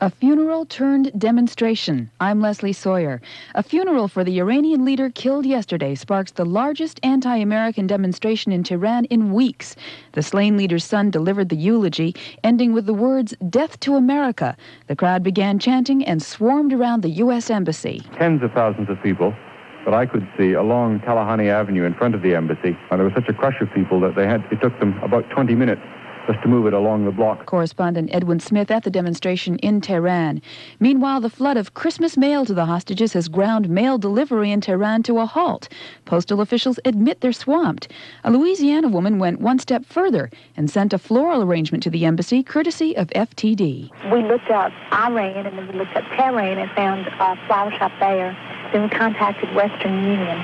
A funeral turned demonstration. I'm Leslie Sawyer. A funeral for the Iranian leader killed yesterday sparks the largest anti-American demonstration in Tehran in weeks. The slain leader's son delivered the eulogy, ending with the words, "Death to America." The crowd began chanting and swarmed around the U.S. Embassy. Tens of thousands of people that I could see along Kalahani Avenue in front of the embassy. And there was such a crush of people that it took them about 20 minutes just to move it along the block. Correspondent Edwin Smith at the demonstration in Tehran. Meanwhile, the flood of Christmas mail to the hostages has ground mail delivery in Tehran to a halt. Postal officials admit they're swamped. A Louisiana woman went one step further and sent a floral arrangement to the embassy, courtesy of FTD. We looked up Iran, and then we looked up Tehran and found a flower shop there. Then we contacted Western Union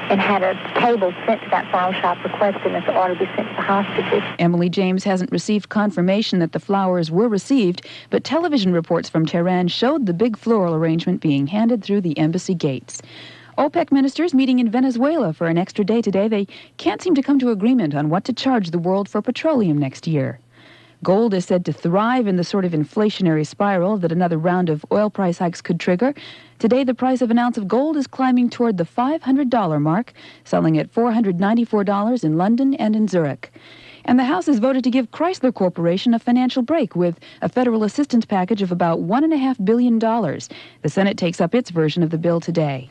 and had a cable sent to that flower shop requesting that the order be sent to the hostages. Emily James hasn't received confirmation that the flowers were received, but television reports from Tehran showed the big floral arrangement being handed through the embassy gates. OPEC ministers meeting in Venezuela for an extra day today. They can't seem to come to agreement on what to charge the world for petroleum next year. Gold is said to thrive in the sort of inflationary spiral that another round of oil price hikes could trigger. Today, the price of an ounce of gold is climbing toward the $500 mark, selling at $494 in London and in Zurich. And the House has voted to give Chrysler Corporation a financial break with a federal assistance package of about $1.5 billion. The Senate takes up its version of the bill today.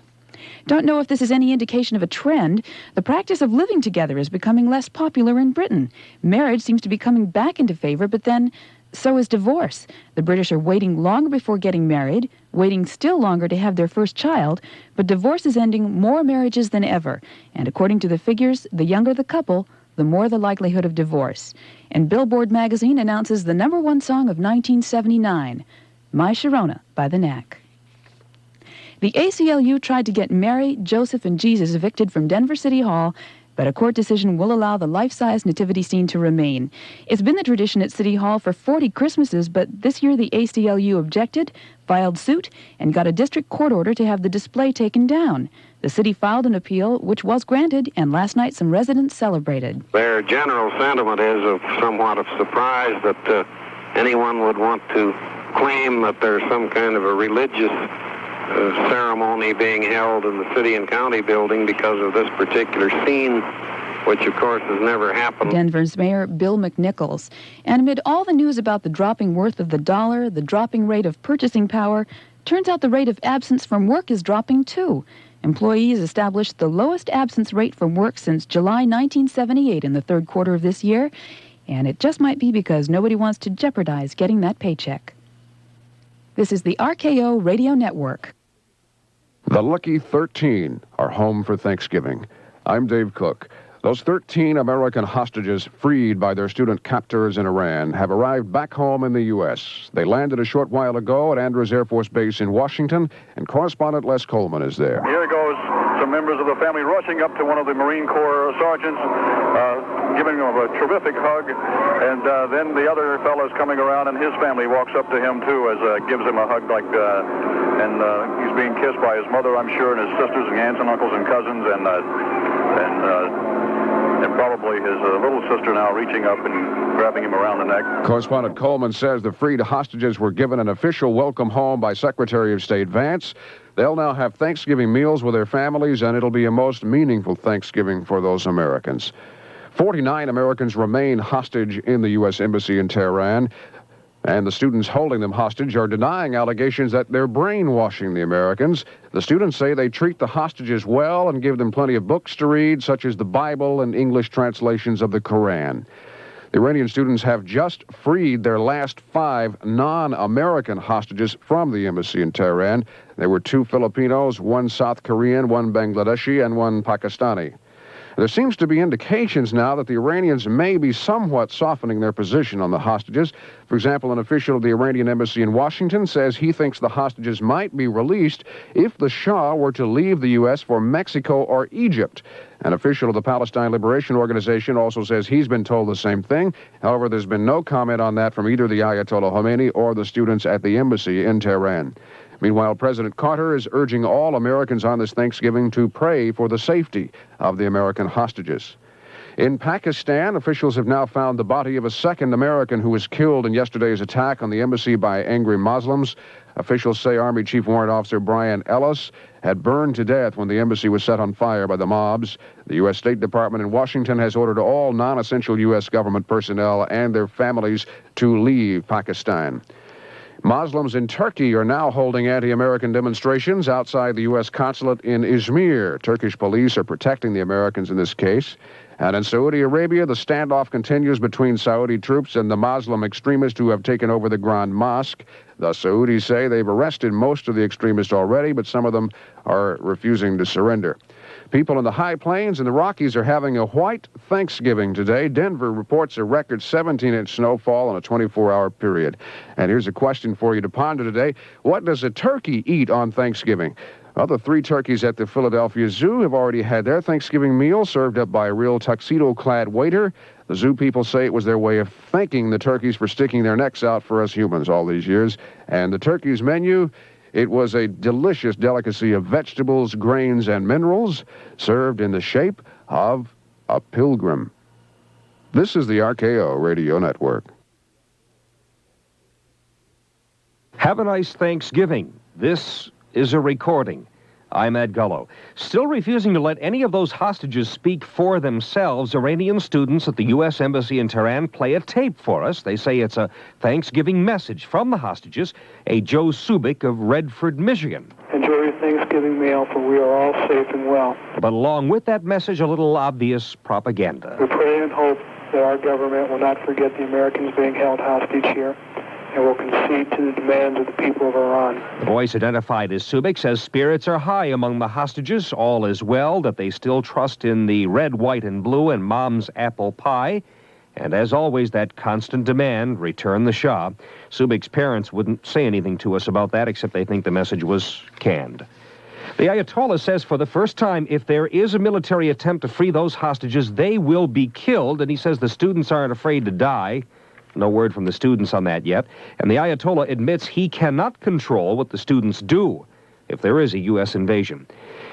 Don't know if this is any indication of a trend. The practice of living together is becoming less popular in Britain. Marriage seems to be coming back into favor, but then so is divorce. The British are waiting longer before getting married, waiting still longer to have their first child, but divorce is ending more marriages than ever. And according to the figures, the younger the couple, the more the likelihood of divorce. And Billboard magazine announces the #1 song of 1979, My Sharona by the Knack. The ACLU tried to get Mary, Joseph, and Jesus evicted from Denver City Hall, but a court decision will allow the life-size nativity scene to remain. It's been the tradition at City Hall for 40 Christmases, but this year the ACLU objected, filed suit, and got a district court order to have the display taken down. The city filed an appeal, which was granted, and last night some residents celebrated. Their general sentiment is of somewhat of surprise that anyone would want to claim that there's some kind of a religious ceremony being held in the city and county building because of this particular scene, which of course has never happened. Denver's Mayor Bill McNichols. And amid all the news about the dropping worth of the dollar, the dropping rate of purchasing power, turns out the rate of absence from work is dropping too. Employees established the lowest absence rate from work since July 1978 in the third quarter of this year, and it just might be because nobody wants to jeopardize getting that paycheck. This is the RKO Radio Network. The Lucky 13 are home for Thanksgiving. I'm Dave Cook. Those 13 American hostages freed by their student captors in Iran have arrived back home in the U.S. They landed a short while ago at Andrews Air Force Base in Washington, and correspondent Les Coleman is there. Here goes some members of the family rushing up to one of the Marine Corps sergeants, giving him a terrific hug, and then the other fellow's coming around, and his family walks up to him, too, as gives him a hug and he's being kissed by his mother, I'm sure, and his sisters and aunts and uncles and cousins, and probably his little sister now reaching up and grabbing him around the neck. Correspondent Coleman says the freed hostages were given an official welcome home by Secretary of State Vance. They'll now have Thanksgiving meals with their families, and it'll be a most meaningful Thanksgiving for those Americans. 49 Americans remain hostage in the U.S. Embassy in Tehran, and the students holding them hostage are denying allegations that they're brainwashing the Americans. The students say they treat the hostages well and give them plenty of books to read, such as the Bible and English translations of the Koran. The Iranian students have just freed their last 5 non-American hostages from the embassy in Tehran. There were 2 Filipinos, 1 South Korean, 1 Bangladeshi, and 1 Pakistani. There seems to be indications now that the Iranians may be somewhat softening their position on the hostages. For example, an official of the Iranian embassy in Washington says he thinks the hostages might be released if the Shah were to leave the U.S. for Mexico or Egypt. An official of the Palestine Liberation Organization also says he's been told the same thing. However, there's been no comment on that from either the Ayatollah Khomeini or the students at the embassy in Tehran. Meanwhile, President Carter is urging all Americans on this Thanksgiving to pray for the safety of the American hostages. In Pakistan, officials have now found the body of a second American who was killed in yesterday's attack on the embassy by angry Muslims. Officials say Army Chief Warrant Officer Brian Ellis had burned to death when the embassy was set on fire by the mobs. The U.S. State Department in Washington has ordered all non-essential U.S. government personnel and their families to leave Pakistan. Muslims in Turkey are now holding anti-American demonstrations outside the U.S. consulate in Izmir. Turkish police are protecting the Americans in this case. And in Saudi Arabia, the standoff continues between Saudi troops and the Muslim extremists who have taken over the Grand Mosque. The Saudis say they've arrested most of the extremists already, but some of them are refusing to surrender. People in the high plains and the Rockies are having a white Thanksgiving today. Denver reports a record 17-inch snowfall in a 24-hour period. And here's a question for you to ponder today. What does a turkey eat on Thanksgiving? Well, the 3 turkeys at the Philadelphia Zoo have already had their Thanksgiving meal served up by a real tuxedo-clad waiter. The zoo people say it was their way of thanking the turkeys for sticking their necks out for us humans all these years. And the turkey's menu, it was a delicious delicacy of vegetables, grains, and minerals served in the shape of a pilgrim. This is the RKO Radio Network. Have a nice Thanksgiving. This is a recording. I'm Ed Gullo. Still refusing to let any of those hostages speak for themselves, Iranian students at the U.S. Embassy in Tehran play a tape for us. They say it's a Thanksgiving message from the hostages, a Joe Subik of Redford, Michigan. Enjoy your Thanksgiving meal, for we are all safe and well. But along with that message, a little obvious propaganda. We pray and hope that our government will not forget the Americans being held hostage here, and will concede to the demands of the people of Iran. The voice identified as Subik says spirits are high among the hostages. All is well, that they still trust in the red, white, and blue and Mom's apple pie. And as always, that constant demand, return the Shah. Subik's parents wouldn't say anything to us about that, except they think the message was canned. The Ayatollah says for the first time, if there is a military attempt to free those hostages, they will be killed. And he says the students aren't afraid to die. No word from the students on that yet. And the Ayatollah admits he cannot control what the students do if there is a U.S. invasion.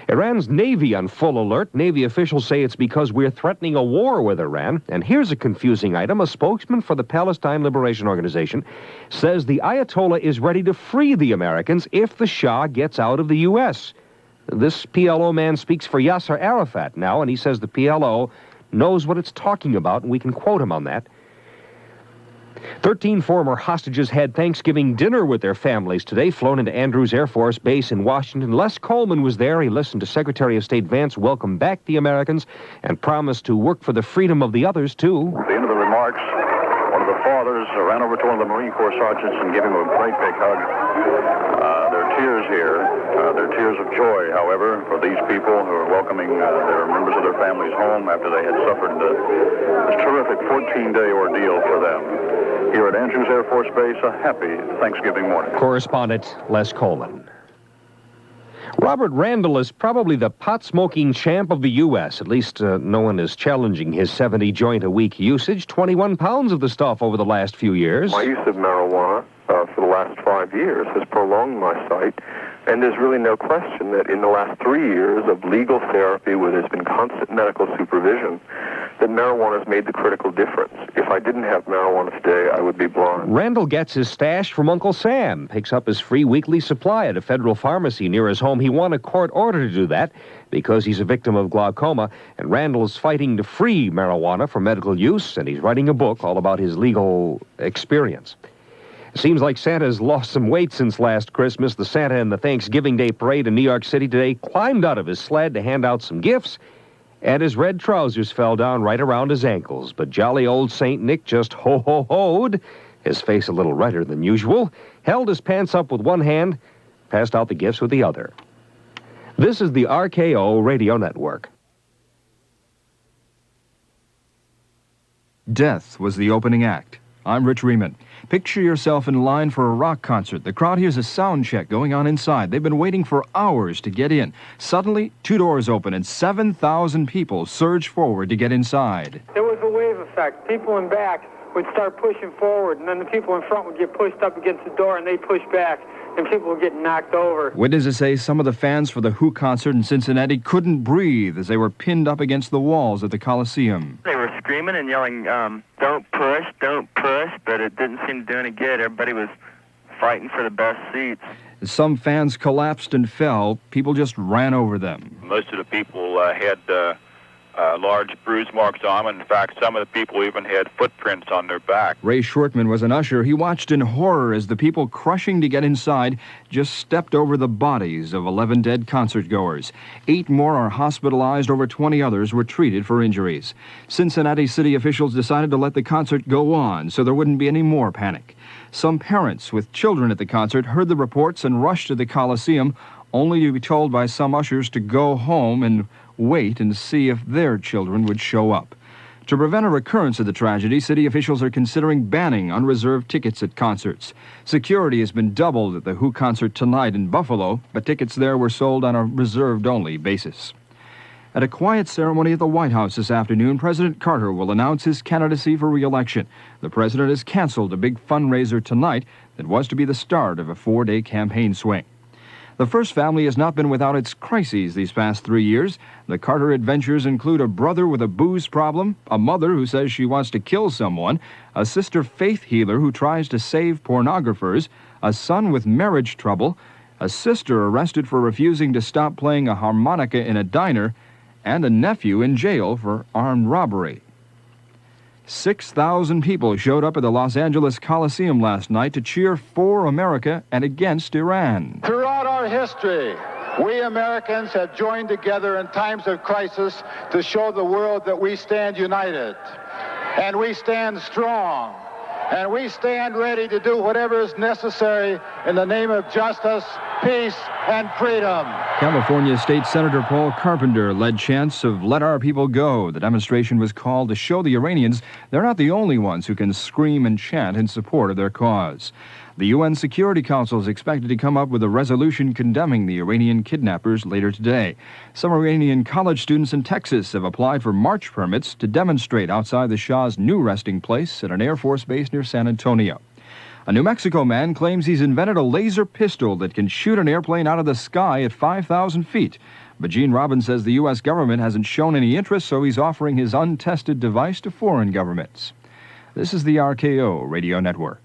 Iran's Navy on full alert. Navy officials say it's because we're threatening a war with Iran. And here's a confusing item. A spokesman for the Palestine Liberation Organization says the Ayatollah is ready to free the Americans if the Shah gets out of the U.S. This PLO man speaks for Yasser Arafat now, and he says the PLO knows what it's talking about, and we can quote him on that. 13 former hostages had Thanksgiving dinner with their families today, flown into Andrews Air Force Base in Washington. Les Coleman was there. He listened to Secretary of State Vance welcome back the Americans and promised to work for the freedom of the others, too. At the end of the remarks, one of the fathers ran over to one of the Marine Corps sergeants and gave him a great big hug. There are tears here. There are tears of joy, however, for these people who are welcoming their members of their families home after they had suffered this terrific 14-day ordeal for them. Here at Andrews Air Force Base, a happy Thanksgiving morning. Correspondent Les Coleman. Robert Randall is probably the pot-smoking champ of the U.S. At least no one is challenging his 70-joint-a-week usage. 21 pounds of the stuff over the last few years. My use of marijuana for the last 5 years has prolonged my sight, and there's really no question that in the last 3 years of legal therapy where there's been constant medical supervision, that marijuana has made the critical difference. If I didn't have marijuana today, I would be blind. Randall gets his stash from Uncle Sam, picks up his free weekly supply at a federal pharmacy near his home. He won a court order to do that because he's a victim of glaucoma, and Randall's fighting to free marijuana for medical use, and he's writing a book all about his legal experience. It seems like Santa's lost some weight since last Christmas. The Santa in the Thanksgiving Day parade in New York City today climbed out of his sled to hand out some gifts, and his red trousers fell down right around his ankles. But jolly old St. Nick just ho-ho-ho'd, his face a little redder than usual, held his pants up with one hand, passed out the gifts with the other. This is the RKO Radio Network. Death was the opening act. I'm Rich Riemann. Picture yourself in line for a rock concert. The crowd hears a sound check going on inside. They've been waiting for hours to get in. Suddenly, 2 doors open and 7,000 people surge forward to get inside. There was a wave effect. People in back would start pushing forward, and then the people in front would get pushed up against the door, and they'd push back, and people would get knocked over. Witnesses say some of the fans for the Who concert in Cincinnati couldn't breathe as they were pinned up against the walls at the Coliseum. They were screaming and yelling, don't push, but it didn't seem to do any good. Everybody was fighting for the best seats. Some fans collapsed and fell. People just ran over them. Most of the people had large bruise marks on them. In fact, some of the people even had footprints on their back. Ray Shortman was an usher. He watched in horror as the people crushing to get inside just stepped over the bodies of 11 dead concertgoers. 8 more are hospitalized. Over 20 others were treated for injuries. Cincinnati city officials decided to let the concert go on so there wouldn't be any more panic. Some parents with children at the concert heard the reports and rushed to the Coliseum, only to be told by some ushers to go home and wait and see if their children would show up. To prevent a recurrence of the tragedy, city officials are considering banning unreserved tickets at concerts. Security has been doubled at the Who concert tonight in Buffalo, but tickets there were sold on a reserved-only basis. At a quiet ceremony at the White House this afternoon, President Carter will announce his candidacy for re-election. The president has canceled a big fundraiser tonight that was to be the start of a 4-day campaign swing. The First family has not been without its crises these past 3 years. The Carter adventures include a brother with a booze problem, a mother who says she wants to kill someone, a sister faith healer who tries to save pornographers, a son with marriage trouble, a sister arrested for refusing to stop playing a harmonica in a diner, and a nephew in jail for armed robbery. 6,000 people showed up at the Los Angeles Coliseum last night to cheer for America and against Iran. Throughout our history, we Americans have joined together in times of crisis to show the world that we stand united, and we stand strong, and we stand ready to do whatever is necessary in the name of justice, peace, and freedom. California State Senator Paul Carpenter led chants of "Let Our People Go." The demonstration was called to show the Iranians they're not the only ones who can scream and chant in support of their cause. The UN Security Council is expected to come up with a resolution condemning the Iranian kidnappers later today. Some Iranian college students in Texas have applied for march permits to demonstrate outside the Shah's new resting place at an Air Force base near San Antonio. A New Mexico man claims he's invented a laser pistol that can shoot an airplane out of the sky at 5,000 feet. But Gene Robbins says the U.S. government hasn't shown any interest, so he's offering his untested device to foreign governments. This is the RKO Radio Network.